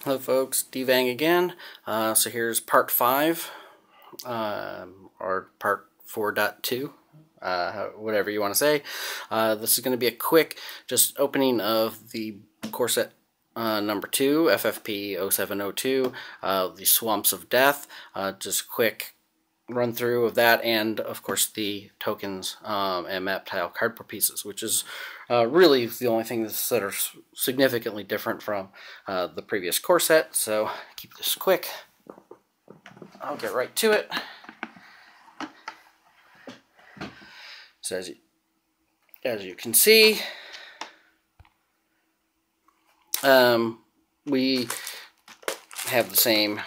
Hello folks, DVang again. So here's part 5, or part 4.2, whatever you want to say. This is going to be a quick just opening of the core set number 2, FFP 0702, the Swamps of Death. Just a quick run through of that, and of course the tokens and map tile cardboard pieces, which is really the only thing that are significantly different from the previous core set. So keep this quick. I'll get right to it. So as you can see, we have the same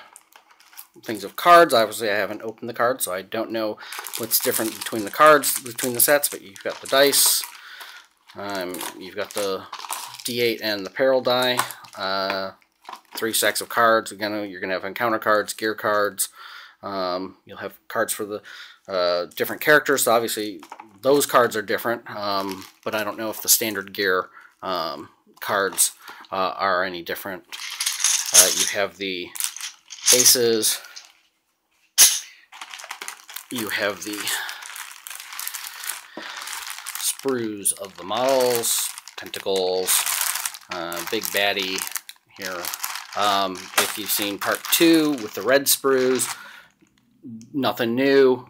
things of cards. Obviously I haven't opened the cards, so I don't know what's different between the cards, between the sets, but you've got the dice, you've got the D8 and the peril die, 3 stacks of cards. Again, you're going to have encounter cards, gear cards, you'll have cards for the different characters, so obviously those cards are different, but I don't know if the standard gear cards are any different. You have the bases, you have the sprues of the models, tentacles, big baddie here. If you've seen part 2 with the red sprues, nothing new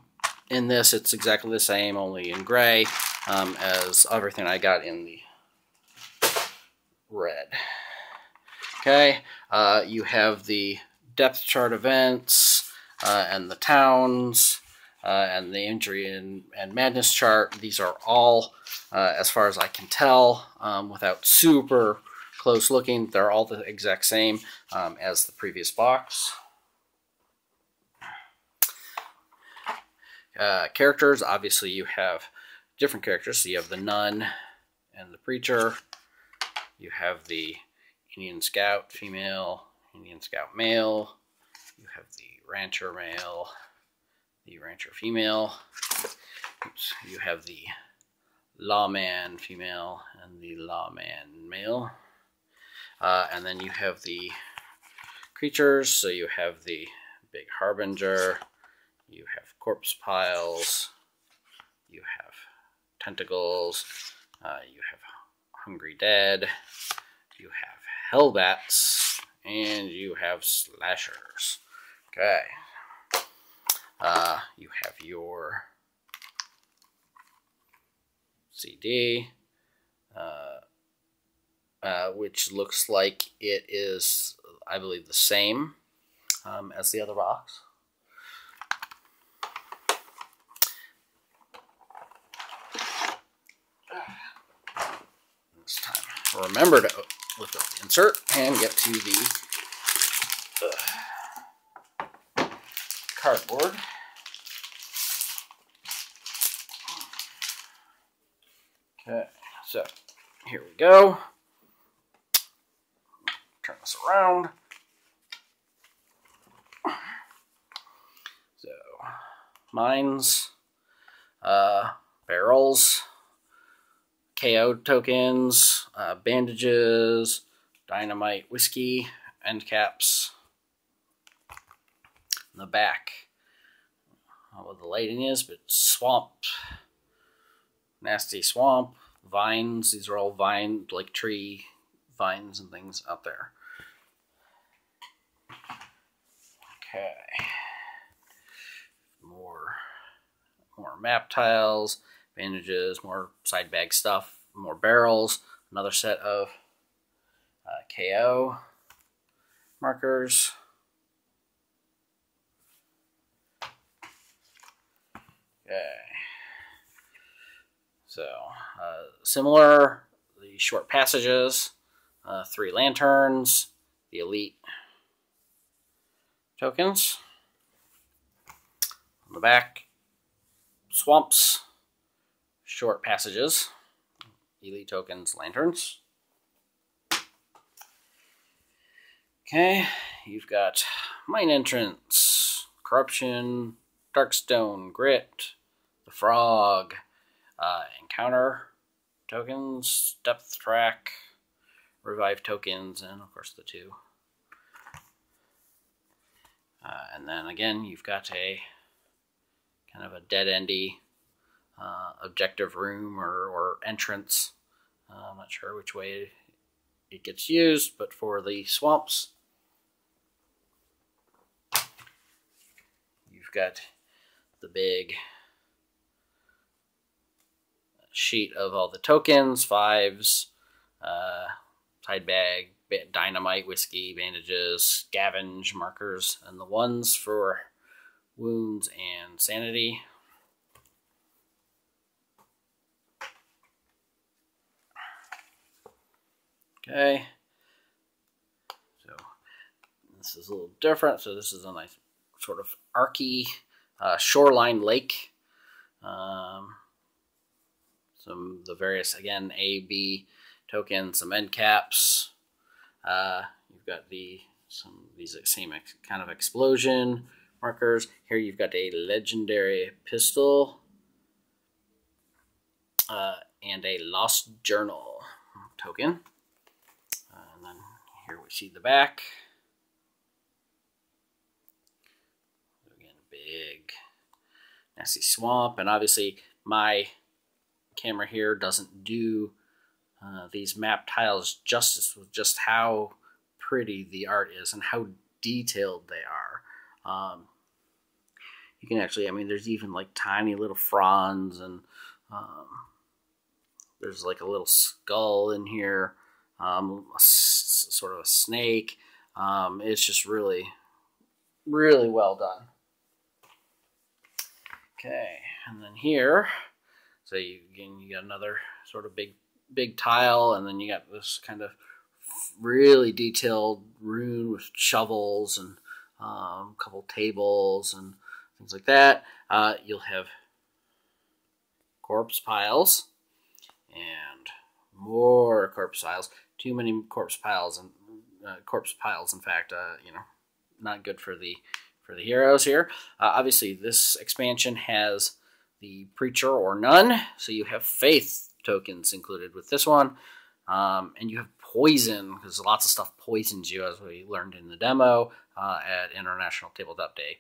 in this. It's exactly the same, only in gray, as everything I got in the red. Okay, you have the depth chart events and the towns and the injury and madness chart. These are all, as far as I can tell, without super close looking, they're all the exact same as the previous box. Characters, obviously you have different characters. So you have the nun and the preacher. You have the Indian Scout female, Indian Scout male. You have the rancher male, the rancher female. Oops. You have the lawman female and the lawman male. And then you have the creatures. So you have the big harbinger, you have corpse piles, you have tentacles, you have hungry dead, you have hellbats, and you have slashers. Okay. You have your CD, which looks like it is, I believe, the same as the other box. This time, remember to lift up the insert and get to the cardboard. Okay, so here we go. Turn this around. So, mines, barrels, KO tokens, bandages, dynamite, whiskey, end caps. In the back, I don't know what the lighting is, but swamp, nasty swamp, vines. These are all vine, like tree vines and things out there. Okay, more map tiles, bandages, more side bag stuff, more barrels, another set of KO markers. Okay, so similar, the short passages, 3 lanterns, the elite tokens. On the back, swamps, short passages, elite tokens, lanterns. Okay, you've got mine entrance, corruption, darkstone, grit, the frog, encounter tokens, depth track, revive tokens, and of course the 2 And then again, you've got a kind of a dead-endy objective room or entrance. I'm not sure which way it gets used, but for the swamps, you've got the big sheet of all the tokens, 5s, side bag, dynamite, whiskey, bandages, scavenge markers, and the 1s for wounds and sanity. Okay, so this is a little different. So this is a nice sort of archy shoreline lake. Some the various, again, A, B tokens, some end caps. You've got these same kind of explosion markers. Here you've got a legendary pistol and a lost journal token. And then here we see the back. Again, big, nasty swamp. And obviously my camera here doesn't do these map tiles justice with just how pretty the art is and how detailed they are. You can actually, I mean, there's even like tiny little fronds, and there's like a little skull in here, sort of a snake. It's just really, really well done. Okay, and then here, so you got another sort of big tile, and then you got this kind of really detailed room with shovels and a couple tables and things like that. You'll have corpse piles and more corpse piles. Too many corpse piles, and in fact, not good for the heroes here. Obviously, this expansion has the preacher or nun, so you have faith tokens included with this one, and you have poison, because lots of stuff poisons you, as we learned in the demo at International Tabletop Day.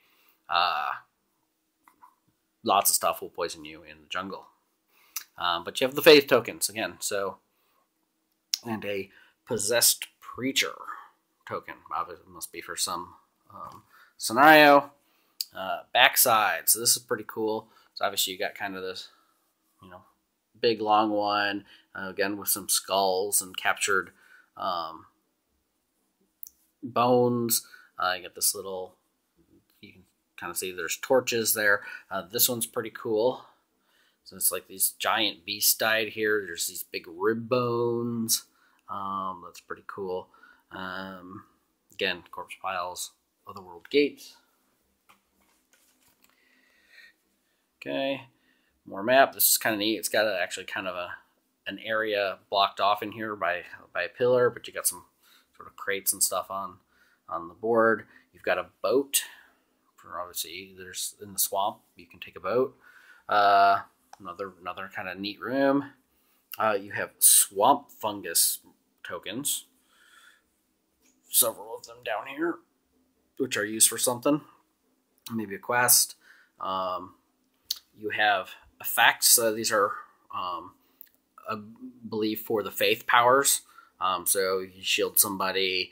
Lots of stuff will poison you in the jungle, but you have the faith tokens again, so, and a possessed preacher token. Obviously, it must be for some scenario. Backside, so this is pretty cool. So obviously you got kind of this, big long one, again with some skulls and captured bones. You got this little, you can kind of see there's torches there. This one's pretty cool. So it's like these giant beasts died here. There's these big rib bones. That's pretty cool. Again, corpse piles, otherworld gates. Okay, more map. This is kind of neat. It's got actually kind of an area blocked off in here by a pillar, but you got some sort of crates and stuff on the board. You've got a boat. For obviously, there's in the swamp, you can take a boat. Another kind of neat room. You have swamp fungus tokens. Several of them down here, which are used for something, maybe a quest. You have effects. These are, I believe, for the faith powers. So you shield somebody,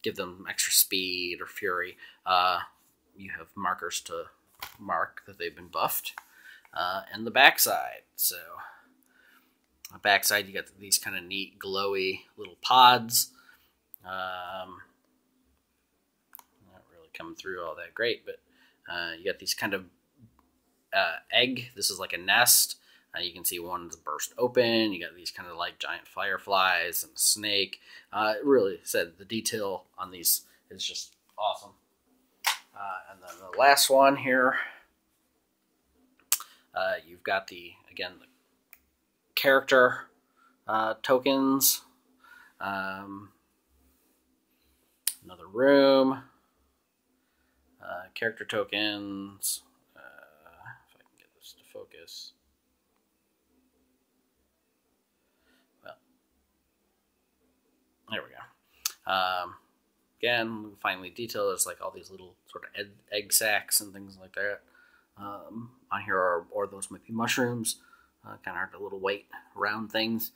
give them extra speed or fury. You have markers to mark that they've been buffed. And the backside. So on the backside, you got these kind of neat, glowy little pods. Not really coming through all that great, but you got these kind of egg. This is like a nest. You can see one's burst open. You got these kind of like giant fireflies and a snake. It really said the detail on these is just awesome. And then the last one here, you've got the character tokens. Another room. Character tokens. If I can get this to focus. Well, there we go. again, finely detailed. There's like all these little sort of egg sacs and things like that. On here or those might be mushrooms, kind of the little white round things.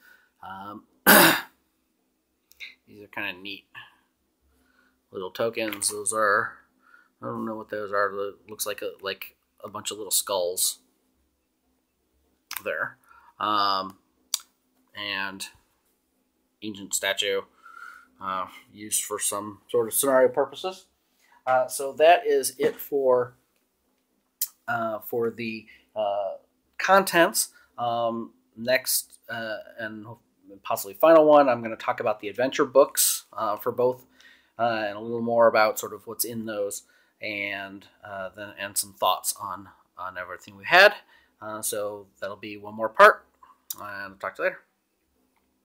These are kind of neat little tokens. Those are, I don't know what those are. It looks like a bunch of little skulls there. And ancient statue used for some sort of scenario purposes. So that is it for the contents. Next, and possibly final one, I'm going to talk about the adventure books for both, and a little more about sort of what's in those, and some thoughts on everything we had. So that'll be one more part, and I'll talk to you later.